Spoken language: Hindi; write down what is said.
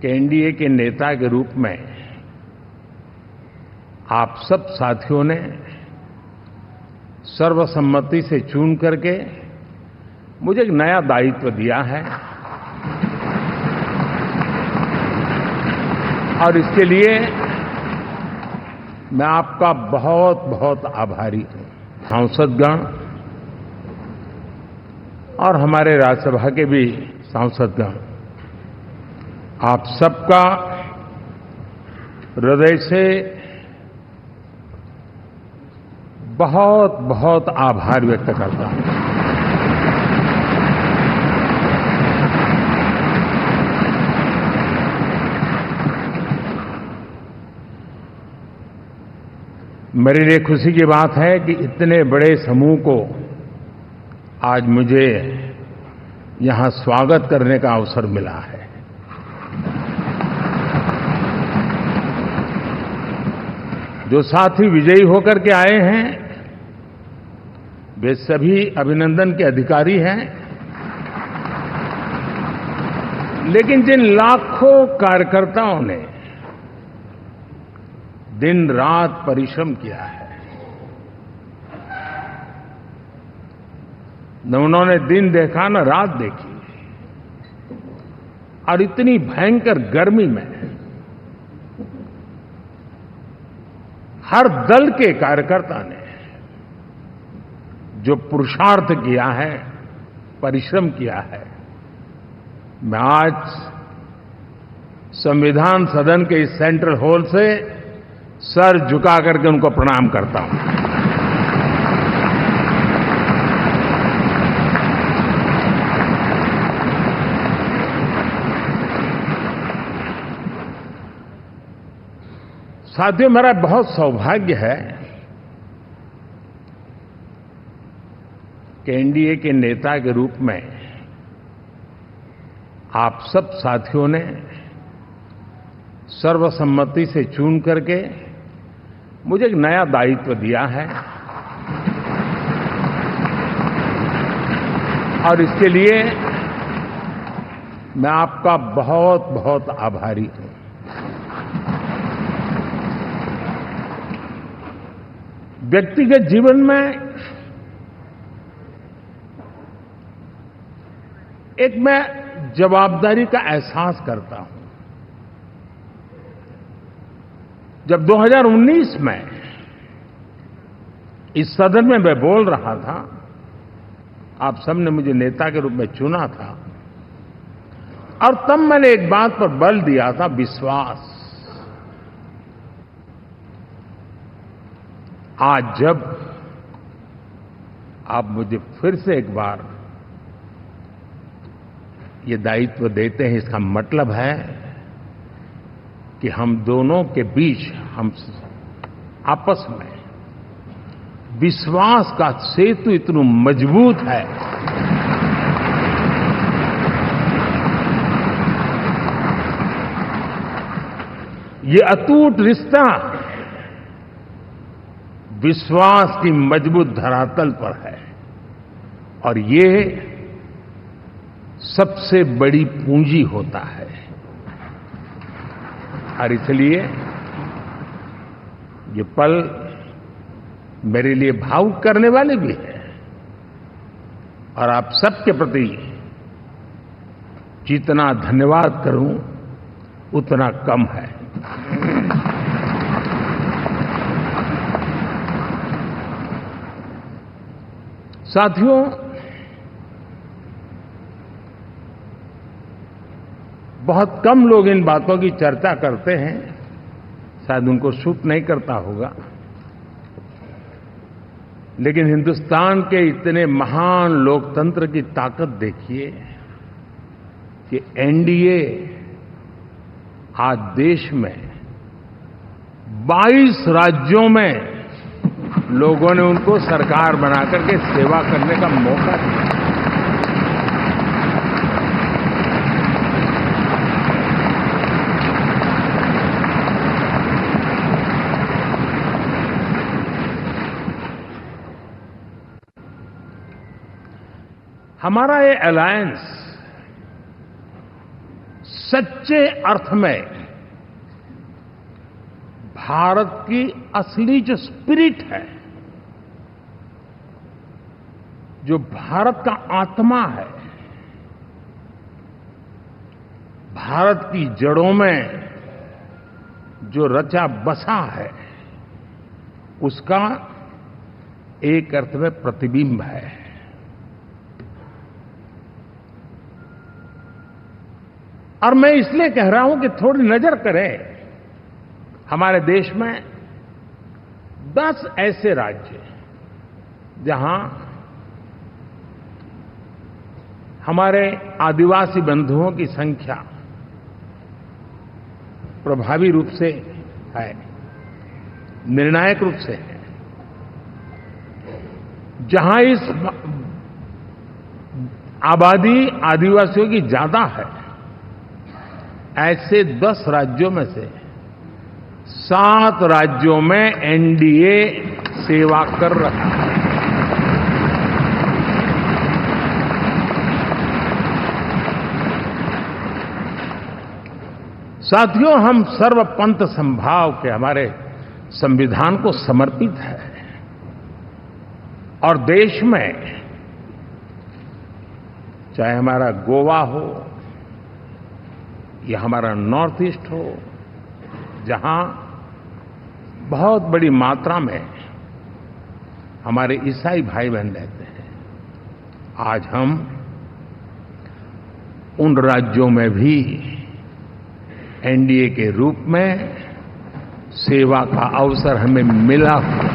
कि एनडीए के नेता के रूप में आप सब साथियों ने सर्वसम्मति से चुन करके मुझे एक नया दायित्व दिया है और इसके लिए मैं आपका बहुत बहुत आभारी हूं। सांसदगण और हमारे राज्यसभा के भी सांसदगण, आप सबका हृदय से बहुत बहुत आभार व्यक्त करता हूं। मेरे लिए खुशी की बात है कि इतने बड़े समूह को आज मुझे यहां स्वागत करने का अवसर मिला है। जो साथी विजयी होकर के आए हैं वे सभी अभिनंदन के अधिकारी हैं, लेकिन जिन लाखों कार्यकर्ताओं ने दिन रात परिश्रम किया है, न उन्होंने दिन देखा न रात देखी, और इतनी भयंकर गर्मी में हर दल के कार्यकर्ता ने जो पुरुषार्थ किया है, परिश्रम किया है, मैं आज संविधान सदन के इस सेंट्रल हॉल से सर झुका करके उनको प्रणाम करता हूं। साथियों, मेरा बहुत सौभाग्य है कि एनडीए के नेता के रूप में आप सब साथियों ने सर्वसम्मति से चुन करके मुझे एक नया दायित्व दिया है और इसके लिए मैं आपका बहुत बहुत आभारी हूं। व्यक्तिगत जीवन में एक मैं जवाबदारी का एहसास करता हूं। जब 2019 में इस सदन में मैं बोल रहा था, आप सबने मुझे नेता के रूप में चुना था और तब मैंने एक बात पर बल दिया था, विश्वास। आज जब आप मुझे फिर से एक बार ये दायित्व देते हैं, इसका मतलब है कि हम दोनों के बीच, हम आपस में विश्वास का सेतु इतना मजबूत है ये अटूट रिश्ता विश्वास की मजबूत धरातल पर है और ये सबसे बड़ी पूंजी होता है। और इसलिए ये पल मेरे लिए भावुक करने वाले भी है और आप सबके प्रति जितना धन्यवाद करूं उतना कम है। साथियों, बहुत कम लोग इन बातों की चर्चा करते हैं, शायद उनको सूट नहीं करता होगा, लेकिन हिंदुस्तान के इतने महान लोकतंत्र की ताकत देखिए कि एनडीए आज देश में 22 राज्यों में लोगों ने उनको सरकार बना करके सेवा करने का मौका दिया। हमारा ये अलायंस सच्चे अर्थ में भारत की असली जो स्पिरिट है, जो भारत का आत्मा है, भारत की जड़ों में जो रचा बसा है, उसका एक अर्थ में प्रतिबिंब है। और मैं इसलिए कह रहा हूं कि थोड़ी नजर करें, हमारे देश में 10 ऐसे राज्य जहां हमारे आदिवासी बंधुओं की संख्या प्रभावी रूप से है, निर्णायक रूप से है, जहां इस आबादी आदिवासियों की ज्यादा है, ऐसे 10 राज्यों में से 7 राज्यों में एनडीए सेवा कर रहा है। साथियों, हम सर्वपंथ संभाव के हमारे संविधान को समर्पित है और देश में चाहे हमारा गोवा हो या हमारा नॉर्थ ईस्ट हो, जहां बहुत बड़ी मात्रा में हमारे ईसाई भाई बहन रहते हैं, आज हम उन राज्यों में भी एनडीए के रूप में सेवा का अवसर हमें मिला हुआ है।